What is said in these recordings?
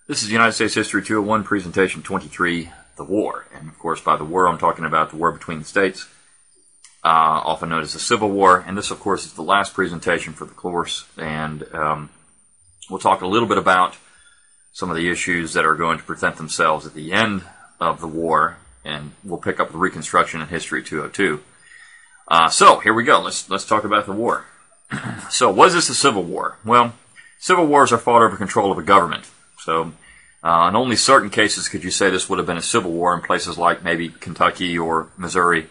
This is United States History 201, Presentation 23, The War. And of course, by the war, I'm talking about the war between the states, often known as the Civil War. And this, of course, is the last presentation for the course. And we'll talk a little bit about some of the issues that are going to present themselves at the end of the war. And we'll pick up with Reconstruction and History 202. So here we go. Let's talk about the war. So was this a civil war? Well, civil wars are fought over control of a government. So in only certain cases could you say this would have been a civil war in places like maybe Kentucky or Missouri.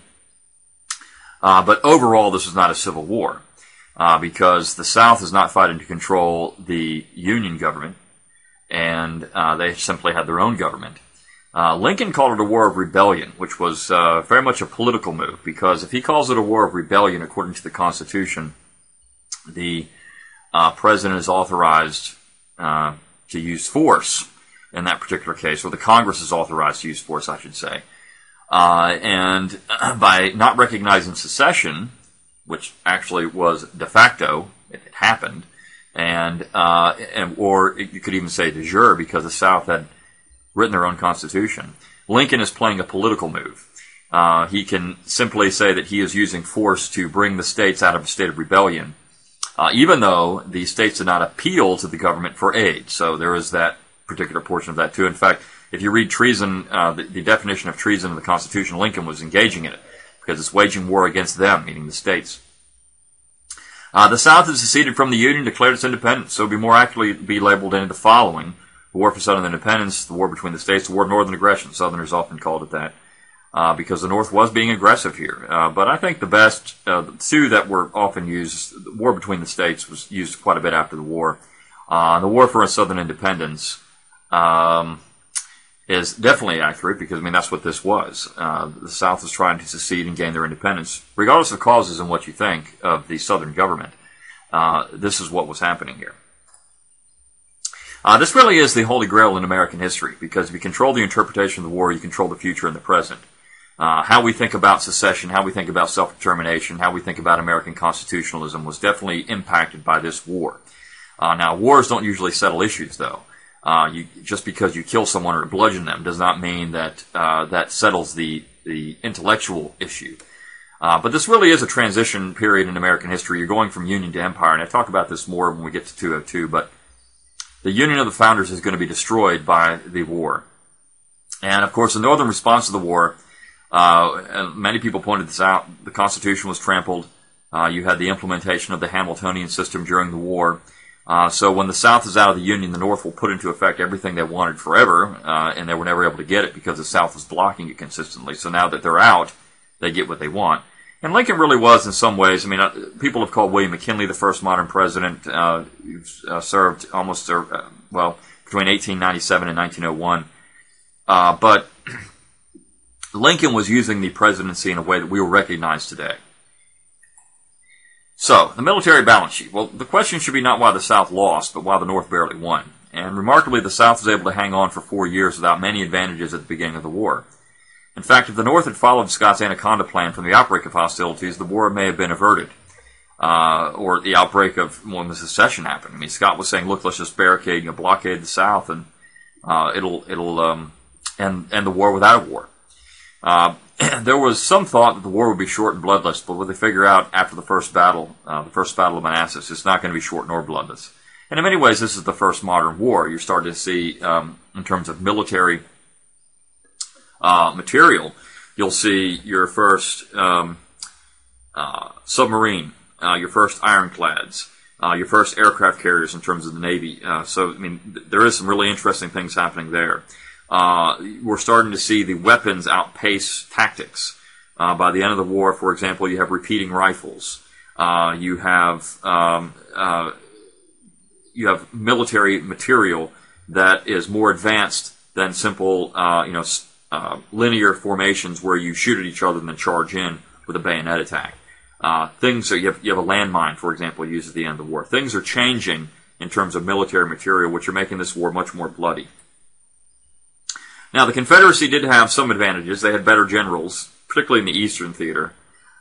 But overall, this is not a civil war because the South is not fighting to control the Union government, and they simply had their own government. Lincoln called it a war of rebellion, which was very much a political move, because if he calls it a war of rebellion according to the Constitution, the president is authorized to use force in that particular case, or the Congress is authorized to use force, I should say. And by not recognizing secession, which actually was de facto, it happened, or you could even say de jure, because the South had written their own constitution, Lincoln is playing a political move. He can simply say that he is using force to bring the states out of a state of rebellion, even though the states did not appeal to the government for aid. So there is that particular portion of that too. In fact, if you read treason, the definition of treason in the Constitution, Lincoln was engaging in it, because it's waging war against them, meaning the states. The South has seceded from the Union, declared its independence, so it would be more accurately be labeled into the following: the War for Southern Independence, the War between the states, the War of Northern Aggression. Southerners often called it that, because the North was being aggressive here. But I think the best, the two that were often used, the War between the states was used quite a bit after the war. The War for Southern Independence is definitely accurate, because, I mean, that's what this was. The South was trying to secede and gain their independence. Regardless of causes and what you think of the Southern government, this is what was happening here. This really is the holy grail in American history, because if you control the interpretation of the war, you control the future and the present. How we think about secession, how we think about self-determination, how we think about American constitutionalism was definitely impacted by this war. Now, wars don't usually settle issues, though. Just because you kill someone or bludgeon them does not mean that that settles the intellectual issue. But this really is a transition period in American history. You're going from Union to Empire, and I talk about this more when we get to 202, but the Union of the Founders is going to be destroyed by the war. And, of course, the Northern response to the war, and many people pointed this out, the Constitution was trampled. You had the implementation of the Hamiltonian system during the war. So when the South is out of the Union, the North will put into effect everything they wanted forever, and they were never able to get it because the South was blocking it consistently. So now that they're out, they get what they want. And Lincoln really was, in some ways, I mean, people have called William McKinley the first modern president. He served almost, between 1897 and 1901. But Lincoln was using the presidency in a way that we will recognize today. So, the military balance sheet. Well, the question should be not why the South lost, but why the North barely won. And remarkably, the South was able to hang on for 4 years without many advantages at the beginning of the war. In fact, if the North had followed Scott's Anaconda Plan from the outbreak of hostilities, the war may have been averted. Or the outbreak of when the secession happened. I mean, Scott was saying, look, let's just barricade, blockade the South, and it'll end the war without a war. There was some thought that the war would be short and bloodless, but what they figure out after the first battle of Manassas, it's not going to be short nor bloodless. And in many ways, this is the first modern war. You're starting to see, in terms of military material, you'll see your first submarine, your first ironclads, your first aircraft carriers in terms of the Navy. So, I mean, there is some really interesting things happening there. We're starting to see the weapons outpace tactics. By the end of the war, for example, you have repeating rifles. You have military material that is more advanced than simple, linear formations where you shoot at each other and then charge in with a bayonet attack. Things that you have a landmine, for example, used at the end of the war. Things are changing in terms of military material, which are making this war much more bloody. Now, the Confederacy did have some advantages. They had better generals, particularly in the Eastern Theater.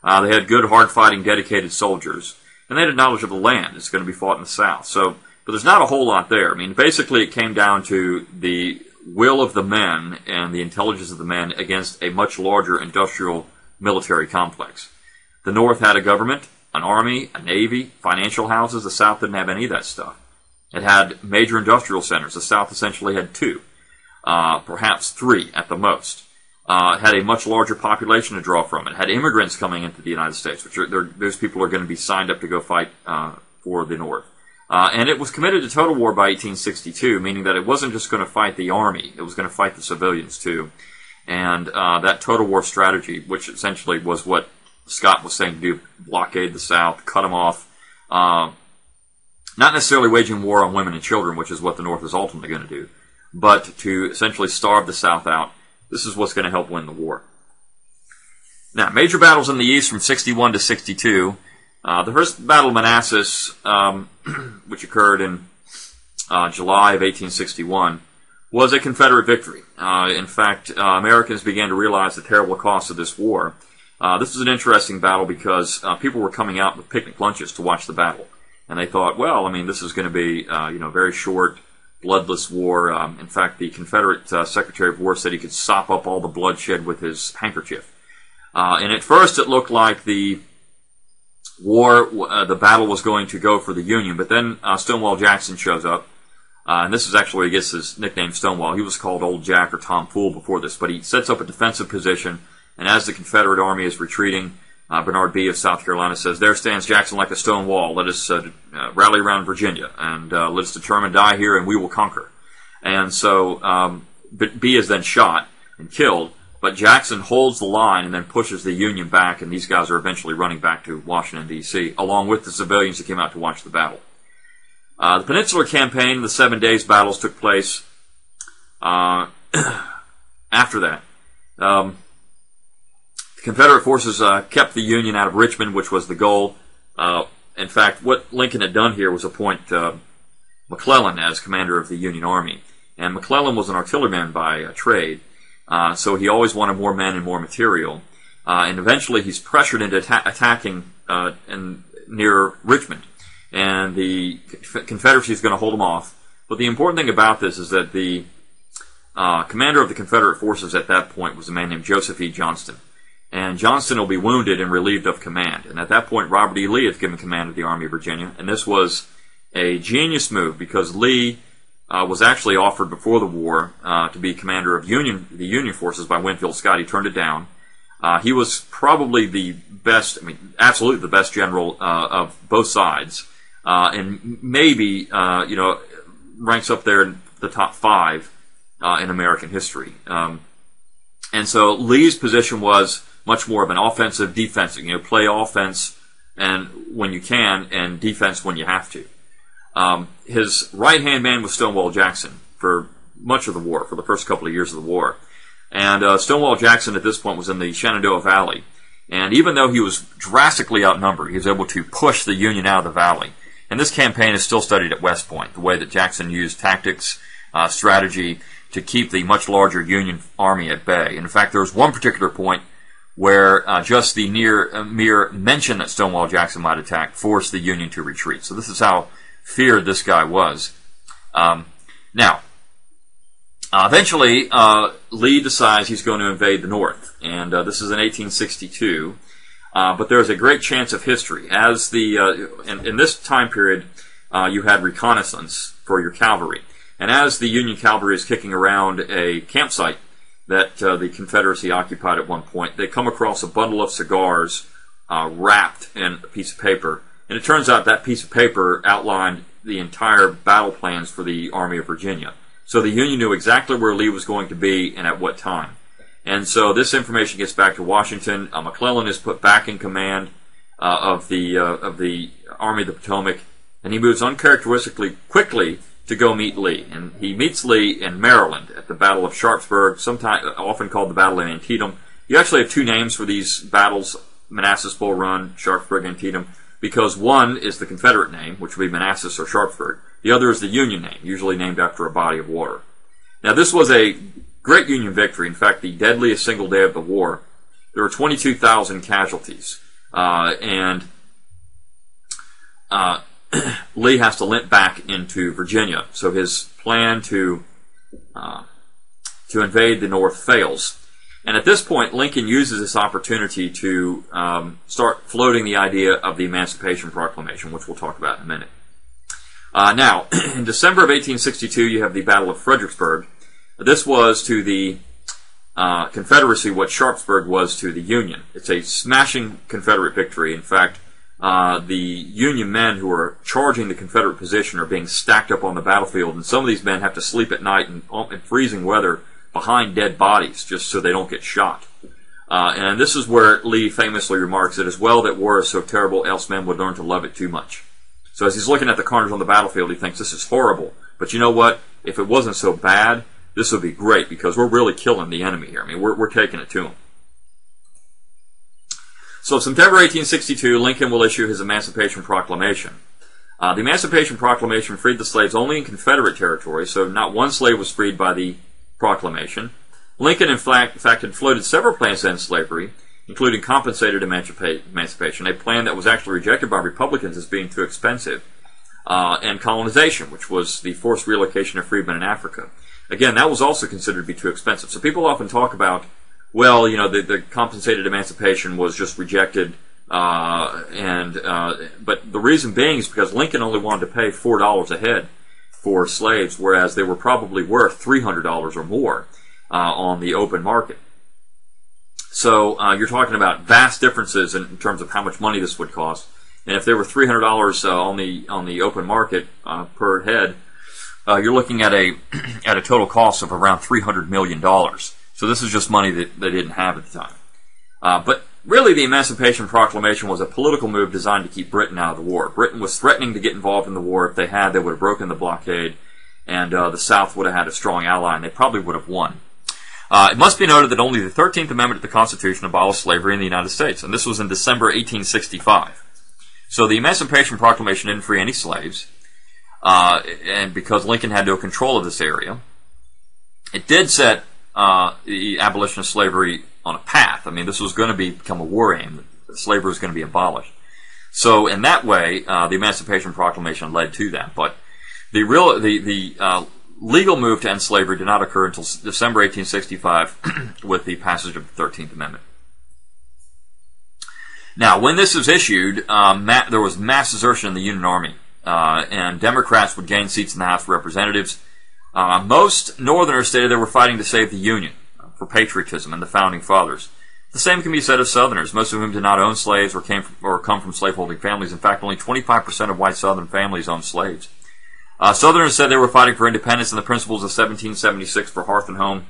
They had good, hard-fighting, dedicated soldiers. And they had knowledge of the land. It's going to be fought in the South. So But there's not a whole lot there. I mean, basically it came down to the will of the men and the intelligence of the men against a much larger industrial military complex. The North had a government, an army, a navy, financial houses. The South didn't have any of that stuff. It had major industrial centers. The South essentially had two, perhaps three at the most. It had a much larger population to draw from. It had immigrants coming into the United States, which those people are going to be signed up to go fight for the North. And it was committed to total war by 1862, meaning that it wasn't just going to fight the army. It was going to fight the civilians, too. And that total war strategy, which essentially was what Scott was saying to do, blockade the South, cut them off, not necessarily waging war on women and children, which is what the North is ultimately going to do, but to essentially starve the South out. This is what's going to help win the war. Now, major battles in the East from 61 to 62. The first Battle of Manassas, which occurred in July of 1861, was a Confederate victory. In fact, Americans began to realize the terrible cost of this war. This was an interesting battle because people were coming out with picnic lunches to watch the battle. And they thought, well, I mean, this is going to be, very short, bloodless war. In fact, the Confederate Secretary of War said he could sop up all the bloodshed with his handkerchief. And at first it looked like the battle was going to go for the Union, but then Stonewall Jackson shows up. And this is actually where he gets his nickname Stonewall. He was called Old Jack or Tom Fool before this, but he sets up a defensive position, and as the Confederate Army is retreating, Bernard B. of South Carolina says, "There stands Jackson like a stone wall. Let us rally around Virginia, and let us determine to die here, and we will conquer." And so B is then shot and killed, but Jackson holds the line and then pushes the Union back, and these guys are eventually running back to Washington, D.C., along with the civilians that came out to watch the battle. The Peninsular Campaign, the 7 days battles took place after that. The Confederate forces kept the Union out of Richmond, which was the goal. In fact, what Lincoln had done here was appoint McClellan as commander of the Union Army. And McClellan was an artilleryman by trade, so he always wanted more men and more material. And eventually he's pressured into attacking near Richmond. And the Confederacy is going to hold him off. But the important thing about this is that the commander of the Confederate forces at that point was a man named Joseph E. Johnston. And Johnston will be wounded and relieved of command. And at that point, Robert E. Lee is given command of the Army of Virginia. And this was a genius move because Lee was actually offered before the war to be commander of the Union forces by Winfield Scott. He turned it down. He was probably the best, absolutely the best general of both sides. And maybe, ranks up there in the top 5 in American history. And so Lee's position was much more of an offensive, defensive. Play offense and when you can, and defense when you have to. His right-hand man was Stonewall Jackson for much of the war, for the first couple of years of the war. And Stonewall Jackson at this point was in the Shenandoah Valley. And even though he was drastically outnumbered, he was able to push the Union out of the valley. And this campaign is still studied at West Point, the way that Jackson used tactics, strategy, to keep the much larger Union Army at bay. And in fact, there was one particular point where just the mere mention that Stonewall Jackson might attack forced the Union to retreat. So this is how feared this guy was. Eventually, Lee decides he's going to invade the North, and this is in 1862. But there's a great chance of history. As in this time period, you had reconnaissance for your cavalry. And as the Union cavalry is kicking around a campsite that the Confederacy occupied at one point, they come across a bundle of cigars wrapped in a piece of paper. And it turns out that piece of paper outlined the entire battle plans for the Army of Virginia. So the Union knew exactly where Lee was going to be and at what time. And so this information gets back to Washington. McClellan is put back in command of the Army of the Potomac, and he moves uncharacteristically quickly to go meet Lee. And he meets Lee in Maryland at the Battle of Sharpsburg, often called the Battle of Antietam. You actually have two names for these battles, Manassas, Bull Run, Sharpsburg, Antietam, because one is the Confederate name, which would be Manassas or Sharpsburg. The other is the Union name, usually named after a body of water. Now, this was a great Union victory. In fact, the deadliest single day of the war. There were 22,000 casualties. Lee has to limp back into Virginia. So his plan to invade the North fails. And at this point, Lincoln uses this opportunity to start floating the idea of the Emancipation Proclamation, which we'll talk about in a minute. Now, in December of 1862, you have the Battle of Fredericksburg. This was to the Confederacy what Sharpsburg was to the Union. It's a smashing Confederate victory. In fact, the Union men who are charging the Confederate position are being stacked up on the battlefield, and some of these men have to sleep at night in freezing weather behind dead bodies just so they don't get shot. And this is where Lee famously remarks, "It is well that war is so terrible, else men would learn to love it too much." So as he's looking at the carnage on the battlefield, he thinks this is horrible. But you know what? If it wasn't so bad, this would be great, because we're really killing the enemy here. I mean, we're taking it to them. So September 1862, Lincoln will issue his Emancipation Proclamation. The Emancipation Proclamation freed the slaves only in Confederate territory, so not one slave was freed by the proclamation. Lincoln, in fact, had floated several plans to end slavery, including compensated emancipation, a plan that was actually rejected by Republicans as being too expensive, and colonization, which was the forced relocation of freedmen in Africa. Again, that was also considered to be too expensive. So people often talk about, well, you know, the compensated emancipation was just rejected, but the reason being is because Lincoln only wanted to pay $4 a head for slaves, whereas they were probably worth $300 or more on the open market. So you're talking about vast differences in terms of how much money this would cost. And if they were $300 on the open market per head, you're looking at a total cost of around $300 million. So this is just money that they didn't have at the time. But really, the Emancipation Proclamation was a political move designed to keep Britain out of the war. Britain was threatening to get involved in the war. If they had, they would have broken the blockade, and the South would have had a strong ally, and they probably would have won. It must be noted that only the 13th Amendment to the Constitution abolished slavery in the United States, and this was in December 1865. So the Emancipation Proclamation didn't free any slaves, and because Lincoln had no control of this area, it did set the abolition of slavery on a path. I mean, this was going to become a war aim. Slavery was going to be abolished. So in that way, the Emancipation Proclamation led to that. But the legal move to end slavery did not occur until December 1865 with the passage of the 13th Amendment. Now, when this was issued, there was mass desertion in the Union Army, and Democrats would gain seats in the House of Representatives. Most Northerners stated they were fighting to save the Union for patriotism and the Founding Fathers. The same can be said of Southerners, most of whom did not own slaves or come from slaveholding families. In fact, only 25% of white Southern families owned slaves. Southerners said they were fighting for independence and the principles of 1776 for hearth and home.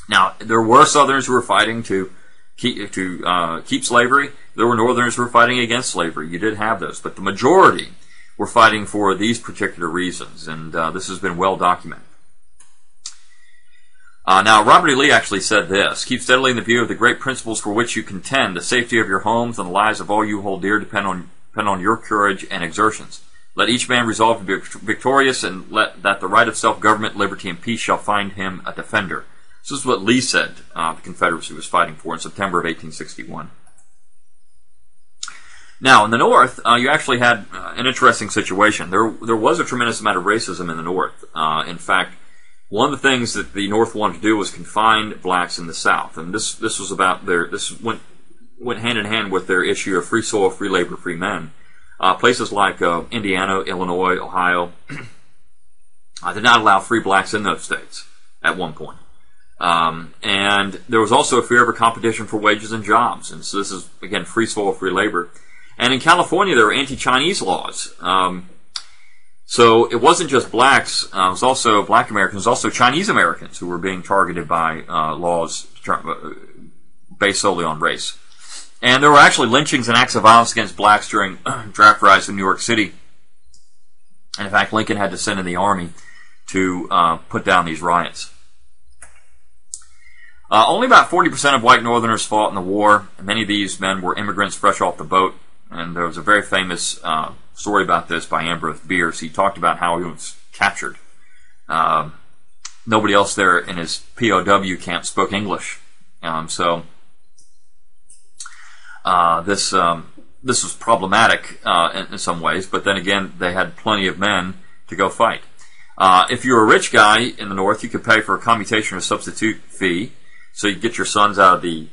Now, there were Southerners who were fighting to keep slavery. There were Northerners who were fighting against slavery. You did have those, but the majority were fighting for these particular reasons, and this has been well documented. Now, Robert E. Lee actually said this: "Keep steadily in the view of the great principles for which you contend. The safety of your homes and the lives of all you hold dear depend on your courage and exertions. Let each man resolve to be victorious, and let that the right of self-government, liberty, and peace shall find him a defender." This is what Lee said the Confederacy was fighting for in September of 1861. Now, in the North, you actually had an interesting situation. There was a tremendous amount of racism in the North. In fact, one of the things that the North wanted to do was confine blacks in the South, and this was about this went hand in hand with their issue of free soil, free labor, free men. Places like Indiana, Illinois, Ohio did not allow free blacks in those states at one point. And there was also a fear of a competition for wages and jobs. And so this is, again, free soil, free labor. And in California, there were anti-Chinese laws. So it wasn't just blacks. It was also black Americans, it was also Chinese Americans who were being targeted by laws based solely on race. And there were actually lynchings and acts of violence against blacks during draft riots in New York City. And in fact, Lincoln had to send in the army to put down these riots. Only about 40% of white Northerners fought in the war. Many of these men were immigrants fresh off the boat. And there was a very famous story about this by Ambrose Bierce. He talked about how he was captured. Nobody else there in his POW camp spoke English. This this was problematic in some ways, but then again, they had plenty of men to go fight. If you were a rich guy in the North, you could pay for a commutation or substitute fee, so you get your sons out of the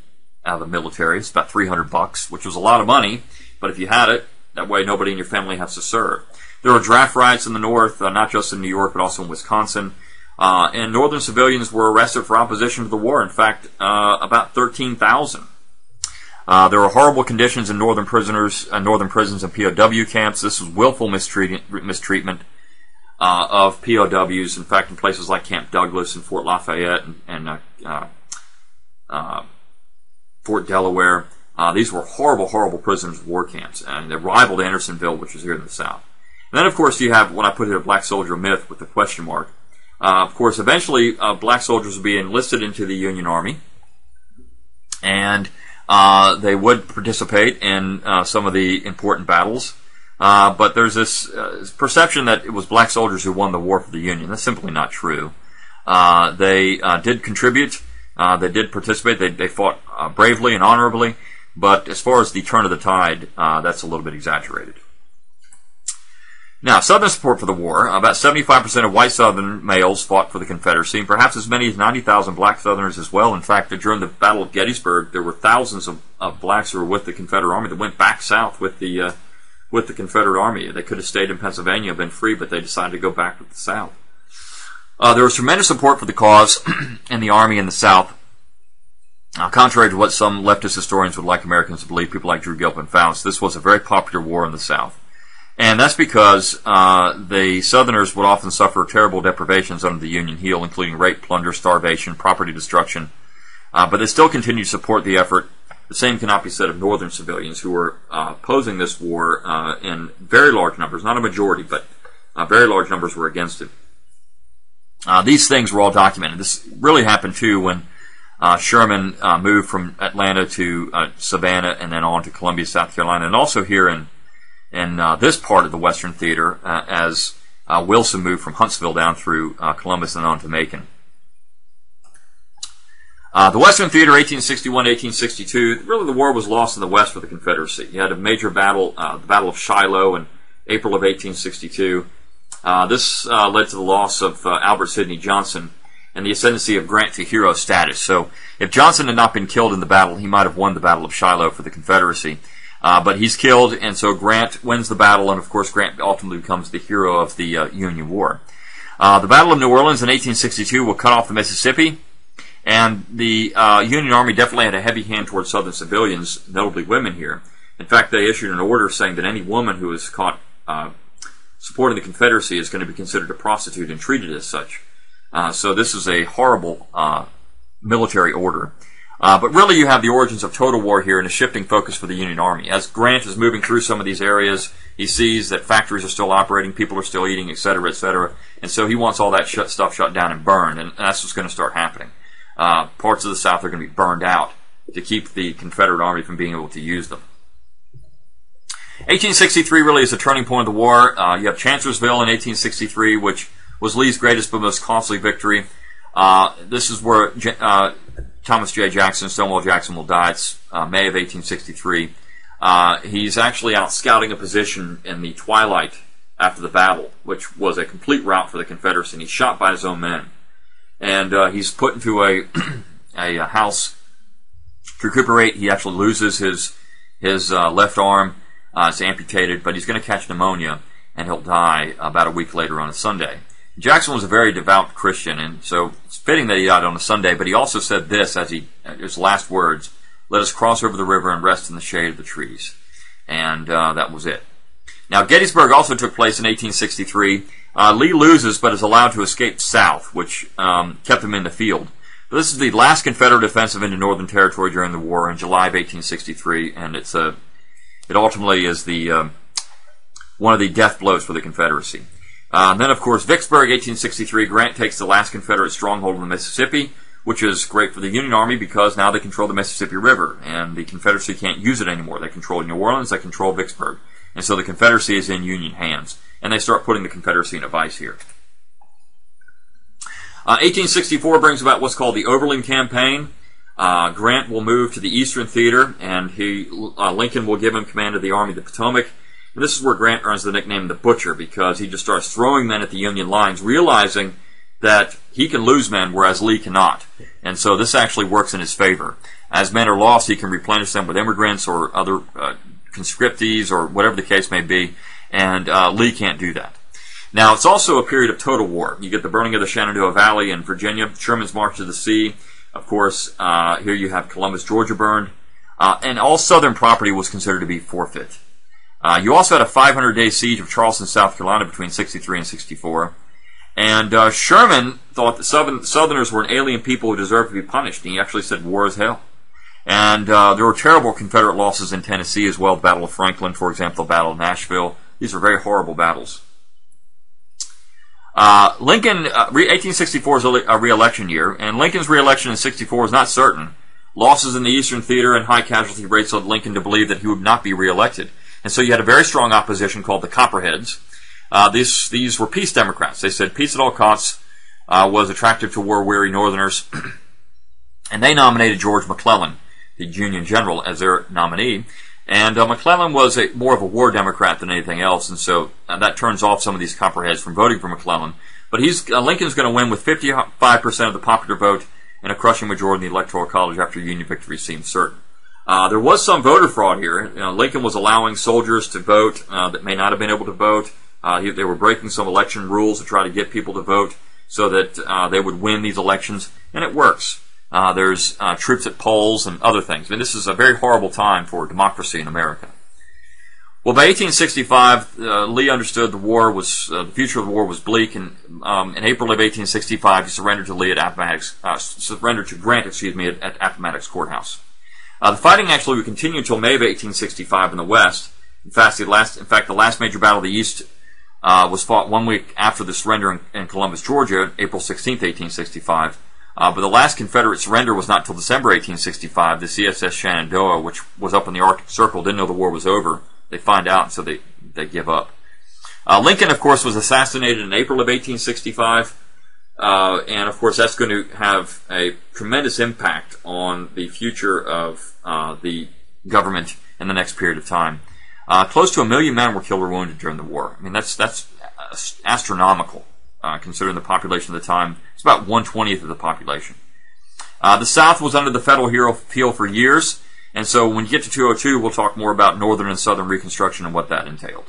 military. It's about $300, which was a lot of money, but if you had it, that way nobody in your family has to serve. There were draft riots in the North, not just in New York, but also in Wisconsin. And Northern civilians were arrested for opposition to the war. In fact, about 13,000. There were horrible conditions in northern prisons and POW camps. This was willful mistreatment of POWs. In fact, in places like Camp Douglas and Fort Lafayette and Fort Delaware, these were horrible, horrible prisoners of war camps, and they rivaled Andersonville, which is here in the South. And then, of course, you have what I put here, a black soldier myth with the question mark. Of course, eventually, black soldiers would be enlisted into the Union Army, and they would participate in some of the important battles. But there's this perception that it was black soldiers who won the war for the Union. That's simply not true. They did contribute. They did participate. They fought bravely and honorably. But as far as the turn of the tide, that's a little bit exaggerated. Now, Southern support for the war. About 75% of white Southern males fought for the Confederacy, and perhaps as many as 90,000 black Southerners as well. In fact, during the Battle of Gettysburg, there were thousands of blacks who were with the Confederate Army that went back south with the Confederate Army. They could have stayed in Pennsylvania, been free, but they decided to go back with the South. There was tremendous support for the cause in the Army in the South. Contrary to what some leftist historians would like Americans to believe, people like Drew Gilpin found, this was a very popular war in the South. And that's because the Southerners would often suffer terrible deprivations under the Union heel, including rape, plunder, starvation, property destruction. But they still continued to support the effort. The same cannot be said of Northern civilians who were opposing this war in very large numbers. Not a majority, but very large numbers were against it. These things were all documented. This really happened, too, when Sherman moved from Atlanta to Savannah and then on to Columbia, South Carolina, and also here in this part of the Western Theater as Wilson moved from Huntsville down through Columbus and on to Macon. The Western Theater, 1861-1862, really the war was lost in the West for the Confederacy. You had a major battle, the Battle of Shiloh in April of 1862. This led to the loss of Albert Sidney Johnston and the ascendancy of Grant to hero status. So if Johnston had not been killed in the battle, he might have won the Battle of Shiloh for the Confederacy. But he's killed, and so Grant wins the battle, and of course Grant ultimately becomes the hero of the Union War. The Battle of New Orleans in 1862 will cut off the Mississippi, and the Union Army definitely had a heavy hand towards Southern civilians, notably women here. In fact, they issued an order saying that any woman who is caught supporting the Confederacy is going to be considered a prostitute and treated as such. So this is a horrible military order. But really you have the origins of total war here and a shifting focus for the Union Army. As Grant is moving through some of these areas, he sees that factories are still operating, people are still eating, etc., etc., and so he wants all that stuff shut down and burned, and that's what's going to start happening. Parts of the South are going to be burned out to keep the Confederate Army from being able to use them. 1863 really is a turning point of the war. You have Chancellorsville in 1863, which was Lee's greatest but most costly victory. This is where Thomas J. Jackson, Stonewall Jackson, will die. It's May of 1863. He's actually out scouting a position in the twilight after the battle, which was a complete rout for the Confederacy, and he's shot by his own men. And he's put into a house to recuperate. He actually loses his left arm. It's amputated, but he's going to catch pneumonia, and he'll die about a week later on a Sunday. Jackson was a very devout Christian, and so it's fitting that he died on a Sunday, but he also said this as his last words: "Let us cross over the river and rest in the shade of the trees." And that was it. Now, Gettysburg also took place in 1863. Lee loses, but is allowed to escape south, which kept him in the field. But this is the last Confederate offensive into Northern Territory during the war in July of 1863, and it ultimately is one of the death blows for the Confederacy. Then, of course, Vicksburg, 1863, Grant takes the last Confederate stronghold in the Mississippi, which is great for the Union Army because now they control the Mississippi River, and the Confederacy can't use it anymore. They control New Orleans, they control Vicksburg, and so the Confederacy is in Union hands, and they start putting the Confederacy in a vice here. 1864 brings about what's called the Overland Campaign. Grant will move to the Eastern Theater, and Lincoln will give him command of the Army of the Potomac. And this is where Grant earns the nickname the Butcher, because he just starts throwing men at the Union lines, realizing that he can lose men, whereas Lee cannot. And so this actually works in his favor. As men are lost, he can replenish them with immigrants or other conscriptees or whatever the case may be, and Lee can't do that. Now, it's also a period of total war. You get the burning of the Shenandoah Valley in Virginia, Sherman's March to the Sea. Of course, here you have Columbus, Georgia burned, and all Southern property was considered to be forfeit. You also had a 500-day siege of Charleston, South Carolina between 63 and 64. And Sherman thought that Southerners were an alien people who deserved to be punished, and he actually said war is hell. And there were terrible Confederate losses in Tennessee as well, the Battle of Franklin, for example, the Battle of Nashville. These were very horrible battles. Lincoln, 1864 is a re-election year, and Lincoln's re-election in 64 is not certain. Losses in the Eastern Theater and high casualty rates led Lincoln to believe that he would not be re-elected. And so you had a very strong opposition called the Copperheads. These were peace Democrats. They said peace at all costs was attractive to war-weary Northerners, and they nominated George McClellan, the Union general, as their nominee. And McClellan was more of a war Democrat than anything else, and so that turns off some of these Copperheads from voting for McClellan. But Lincoln's going to win with 55% of the popular vote and a crushing majority in the Electoral College after Union victory seemed certain. There was some voter fraud here. Lincoln was allowing soldiers to vote that may not have been able to vote. They were breaking some election rules to try to get people to vote so that they would win these elections, and it works. There's troops at polls and other things. I mean, this is a very horrible time for democracy in America. Well, by 1865, Lee understood the future of the war was bleak, and in April of 1865, he surrendered to Grant, at Appomattox Courthouse. The fighting actually would continue until May of 1865 in the West. In fact, the last major battle of the East was fought 1 week after the surrender in Columbus, Georgia, April 16, 1865. But the last Confederate surrender was not until December 1865. The CSS Shenandoah, which was up in the Arctic Circle, didn't know the war was over. They find out, so they give up. Lincoln, of course, was assassinated in April of 1865. And, of course, that's going to have a tremendous impact on the future of the government in the next period of time. Close to 1 million men were killed or wounded during the war. I mean, that's astronomical, considering the population at the time. It's about 1/20 of the population. The South was under the federal heel for years, and so when you get to 202, we'll talk more about Northern and Southern Reconstruction and what that entailed.